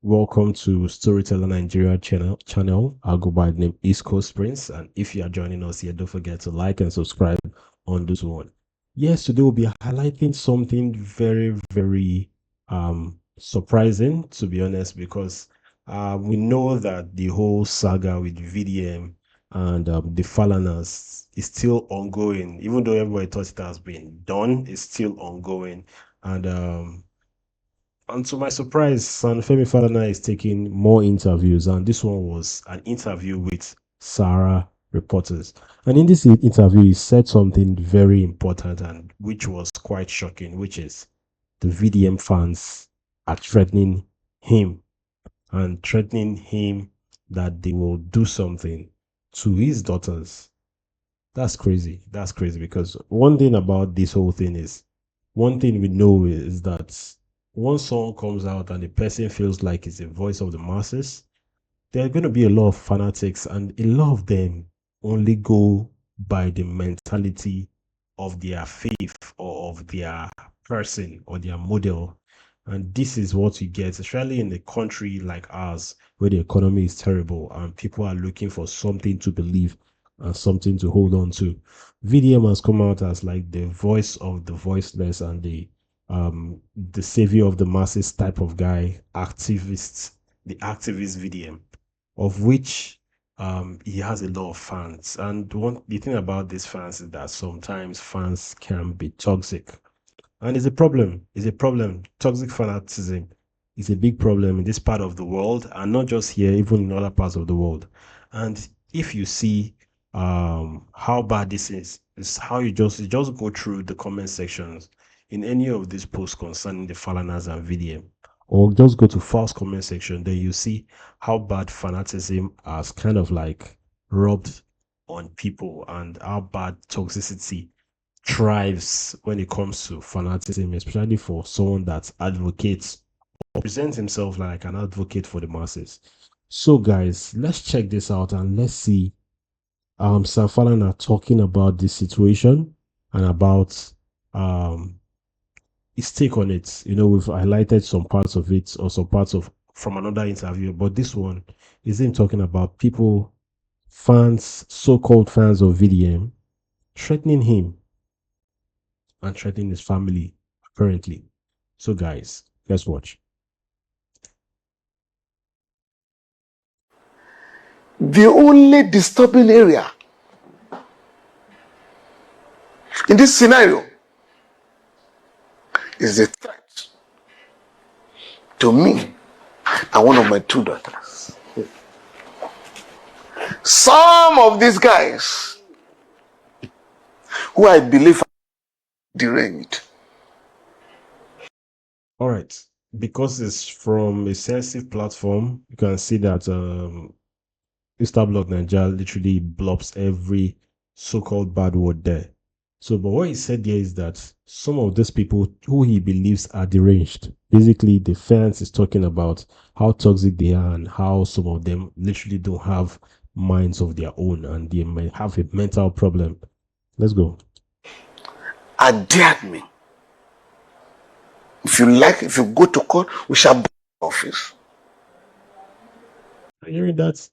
Welcome to Storyteller Nigeria channel. I'll go by the name East Coast Prince, and if you are joining us here, don't forget to like and subscribe on this one. Yes, today we'll be highlighting something very surprising, to be honest, because we know that the whole saga with VDM and the Falanas is still ongoing. Even though everybody thought it has been done, it's still ongoing. And to my surprise, FEMI FALANA is taking more interviews, and this one was an interview with Sahara reporters. And in this interview, he said something very important and which was quite shocking, which is the VDM fans are threatening him and threatening him that they will do something to his daughters. That's crazy. That's crazy because one thing about this whole thing is one thing we know is that once song comes out and the person feels like it's a voice of the masses, there are going to be a lot of fanatics, and a lot of them only go by the mentality of their faith or of their person or their model. And this is what we get, especially in a country like ours, where the economy is terrible and people are looking for something to believe and something to hold on to. VDM has come out as like the voice of the voiceless and the savior of the masses type of guy, activist, the activist VDM, of which he has a lot of fans. And the thing about these fans is that sometimes fans can be toxic. And it's a problem. It's a problem. Toxic fanaticism is a big problem in this part of the world, and not just here, even in other parts of the world. And if you see how bad this is how you just go through the comment sections in any of these posts concerning the Falanas and VDM, or just go to false comment section, then you see how bad fanaticism has kind of like rubbed on people and how bad toxicity thrives when it comes to fanaticism, especially for someone that advocates or presents himself like an advocate for the masses. So, guys, let's check this out and let's see Sam Falana talking about this situation and about his take on it. You know, we've highlighted some parts of it or some parts of from another interview, but this one is him talking about people, fans, so-called fans of VDM, threatening him and threatening his family, apparently. So, guys, let's watch. The only disturbing area in this scenario is the threat to me and one of my two daughters. Some of these guys who I believe are deranged. All right. Because it's from a sensitive platform, you can see that Instablock Nigeria literally blobs every so-called bad word there. So, but what he said there is that some of these people who he believes are deranged, basically the fans is talking about how toxic they are and how some of them literally don't have minds of their own and they may have a mental problem. Let's go. Dared me. If you go to court, we shall burn the office. Hearing that,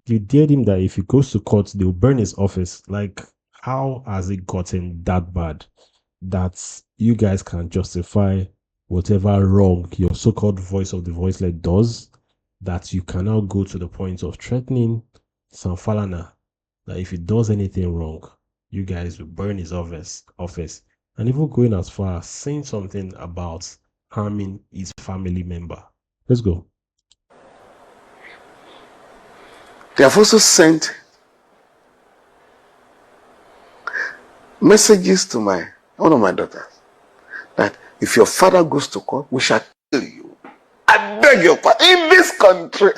you dared him that if he goes to court, they'll burn his office. Like, how has it gotten that bad that you guys can justify whatever wrong your so-called voice of the voiceless does, that you cannot go to the point of threatening Sam Falana that if he does anything wrong, you guys will burn his office, and even going as far as saying something about harming his family member. Let's go. They have also sent messages to one of my daughters that if your father goes to court, we shall kill you. I beg your pardon. In this country.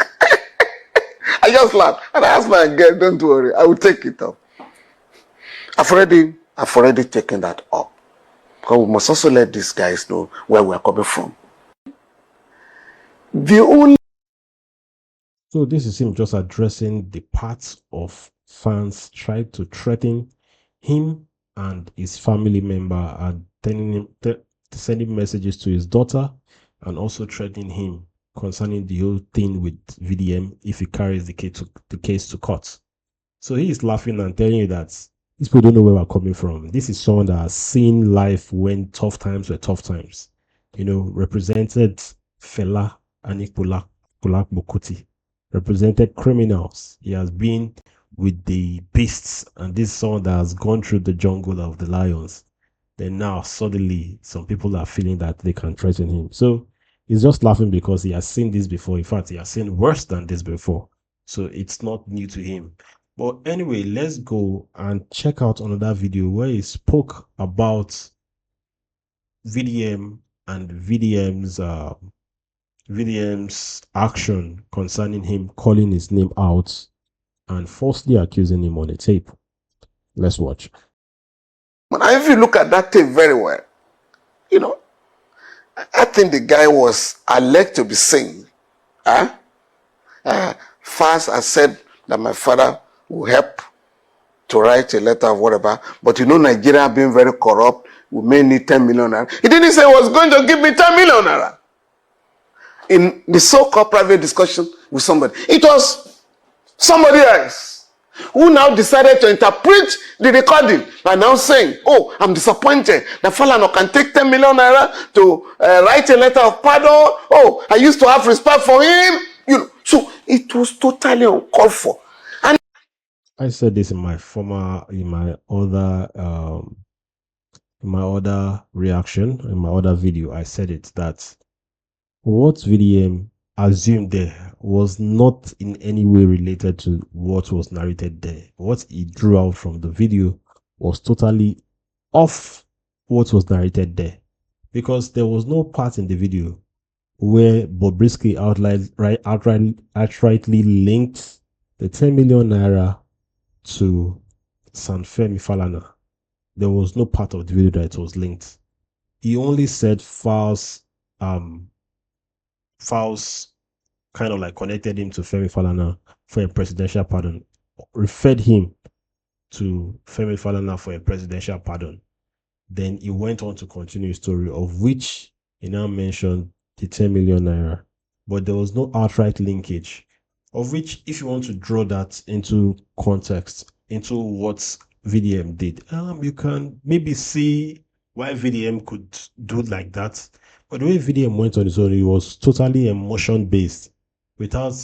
I just laughed and I asked my girl, don't worry, I will take it up. I've already taken that up. Because we must also let these guys know where we're coming from. So this is him just addressing the parts of fans trying to threaten him and his family member and telling him, sending messages to his daughter and also threatening him concerning the whole thing with VDM if he carries the case to court. So he is laughing and telling you that these people don't know where we're coming from. This is someone that has seen life when tough times were tough times. Represented Fela and Kulak Bokoti, represented criminals. He has been with the beasts, and this is someone that has gone through the jungle of the lions. Then now suddenly some people are feeling that they can threaten him. So he's just laughing because he has seen this before. In fact, he has seen worse than this before. So it's not new to him. But anyway, let's go and check out another video where he spoke about VDM and VDM's action concerning him calling his name out and falsely accusing him on a tape. Let's watch. But if you look at that tape very well, I think the guy was alleged to be sane. First, I said that my father will help to write a letter or whatever. But Nigeria being very corrupt, we may need 10 million naira. He didn't say he was going to give me 10 million naira. In the so-called private discussion with somebody, it was somebody else who now decided to interpret the recording by now saying, oh, I'm disappointed that Falana can take 10 million naira to write a letter of pardon. Oh, I used to have respect for him. So it was totally uncalled for. And I said this in my other reaction, in my other video. I said it that what VDM assumed there was not in any way related to what was narrated there. What he drew out from the video was totally off what was narrated there, because there was no part in the video where Bobrisky outrightly linked the 10 million naira to FEMI FALANA. There was no part of the video that it was linked. He only said Faust kind of like connected him to FEMI FALANA for a presidential pardon, referred him to FEMI FALANA for a presidential pardon. Then he went on to continue his story, of which he now mentioned the 10 million naira, but there was no outright linkage, of which, if you want to draw that into context, into what VDM did, you can maybe see why VDM could do like that. But the way VDM went on his own, it was totally emotion based, without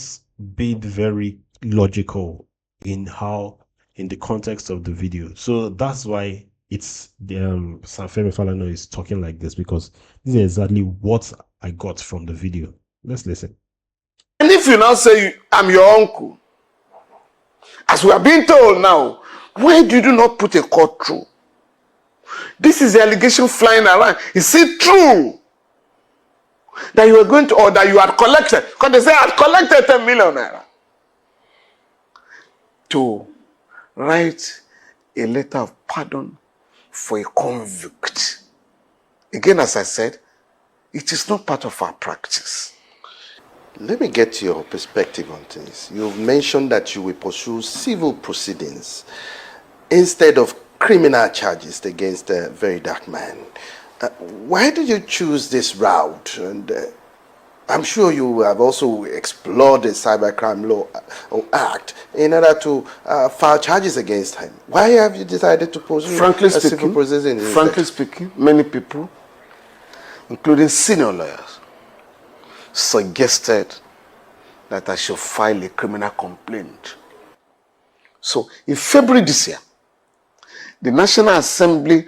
being very logical in the context of the video. So that's why it's the FEMI FALANA is talking like this, because this is exactly what I got from the video. Let's listen. And if you now say I'm your uncle, as we are being told now, why did you not put a court through? This is the allegation flying around. Is it true that you were going to, or that you had collected? Because they say I had collected 10 million naira to write a letter of pardon for a convict. Again, as I said, it is not part of our practice. Let me get your perspective on things. You've mentioned that you will pursue civil proceedings instead of criminal charges against a very dark man. Why did you choose this route? And I'm sure you have also explored the Cybercrime Law Act in order to file charges against him. Why have you decided to pursue civil proceedings? Frankly speaking, many people, including senior lawyers, suggested that I should file a criminal complaint. So in February this year, the National Assembly...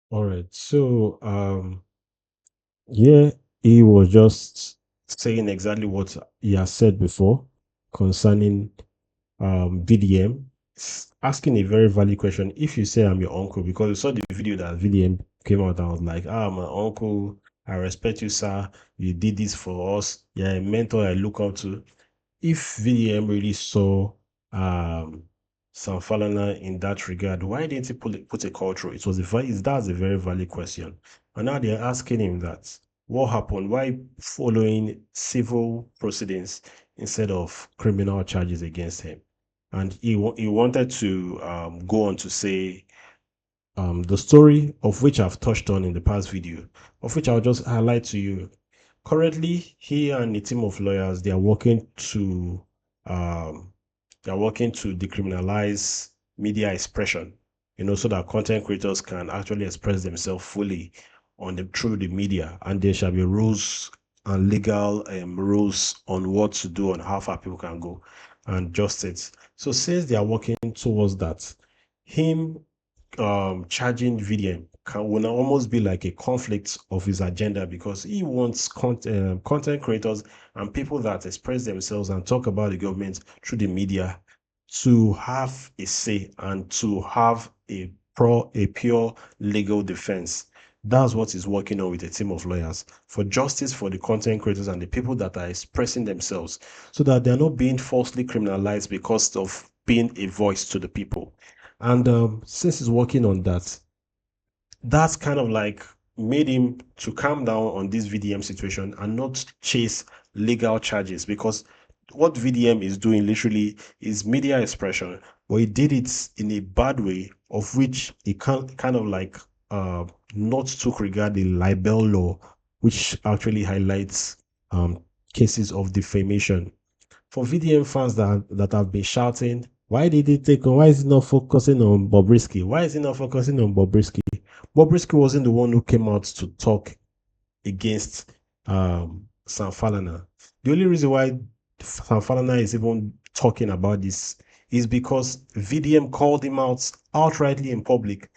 All right, so yeah, he was just saying exactly what he has said before concerning VDM, asking a very valid question. If you say I'm your uncle, because you saw the video that VDM came out and was like, my uncle, I respect you, sir. You did this for us. You're a mentor I look up to. If VDM really saw Sam Falana in that regard, why didn't he put a call through? That's a very valid question. And now they're asking him that. What happened? Why following civil proceedings instead of criminal charges against him? And he wanted to go on to say the story of which I've touched on in the past video, of which I'll just highlight to you. Currently, he and a team of lawyers, they are working to decriminalize media expression, so that content creators can actually express themselves fully through the media, and there shall be rules and legal rules on what to do and how far people can go and justice. So since they are working towards that, him charging VDM will now almost be like a conflict of his agenda, because he wants content creators and people that express themselves and talk about the government through the media to have a say and to have a pure legal defense. That's what he's working on with a team of lawyers, for justice for the content creators and the people that are expressing themselves, so that they're not being falsely criminalized because of being a voice to the people. And since he's working on that, that's kind of like made him to calm down on this VDM situation and not chase legal charges, because what VDM is doing literally is media expression, but he did it in a bad way, of which he kind of like not took regard the libel law, which actually highlights cases of defamation. For VDM fans that have been shouting, why did he take on? Why is he not focusing on Bobrisky? Why is he not focusing on Bobrisky? Bobrisky wasn't the one who came out to talk against Sam Falana. The only reason why Sam Falana is even talking about this is because VDM called him out outrightly in public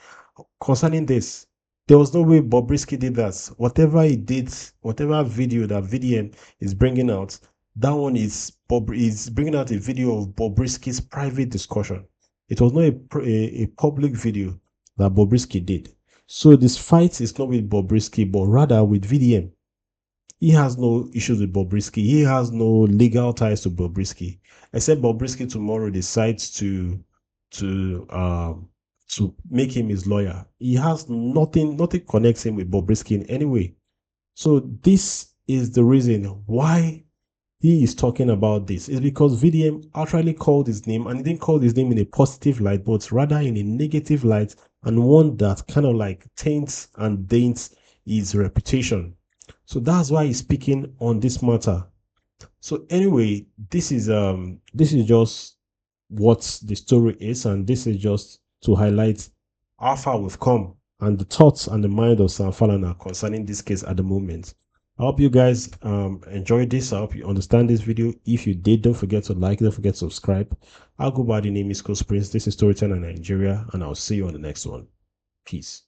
concerning this. There was no way Bobrisky did that. Whatever he did, whatever video that VDM is bringing out, that one is bringing out a video of Bobrisky's private discussion. It was not a public video that Bobrisky did. So this fight is not with Bobrisky, but rather with VDM. He has no issues with Bobrisky. He has no legal ties to Bobrisky, except Bobrisky tomorrow decides to make him his lawyer. He has nothing connects him with Bobrisky in any way. So this is the reason why he is talking about this, is because VDM outrightly called his name, and he didn't call his name in a positive light, but rather in a negative light, and one that kind of like taints and daints his reputation. So that's why he's speaking on this matter. So anyway, this is just what the story is, and this is just to highlight how far we've come and the thoughts and the mind of Sam Falana concerning this case at the moment. I hope you guys enjoyed this. I hope you understand this video. If you did, don't forget to like, don't forget to subscribe. I'll go by the name is Prince. This is Storyteller Nigeria, and I'll see you on the next one. Peace.